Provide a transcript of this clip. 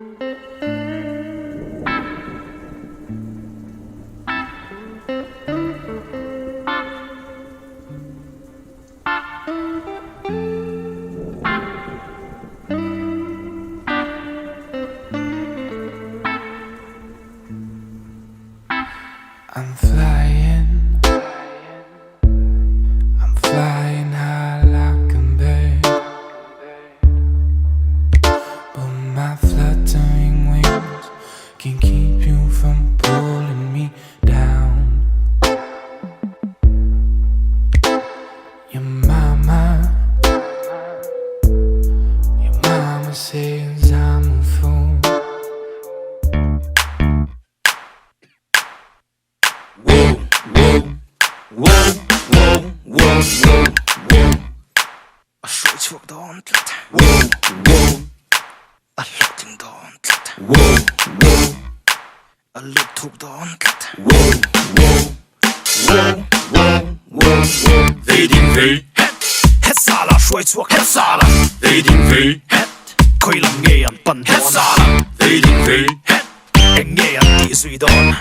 I'm flying high like a bird, but my fluttering wings can keep you from pulling me down. Your mama says I'm a fool. A sjötvåg då ordentligt. A lukting då ordentligt. A lukttog då ordentligt. Ved din frihet. Hetsala sjötvåg, hetsala. Ved din frihet. Koilangean pandon. Hetsala. Ved din frihet. Engean tisvidon.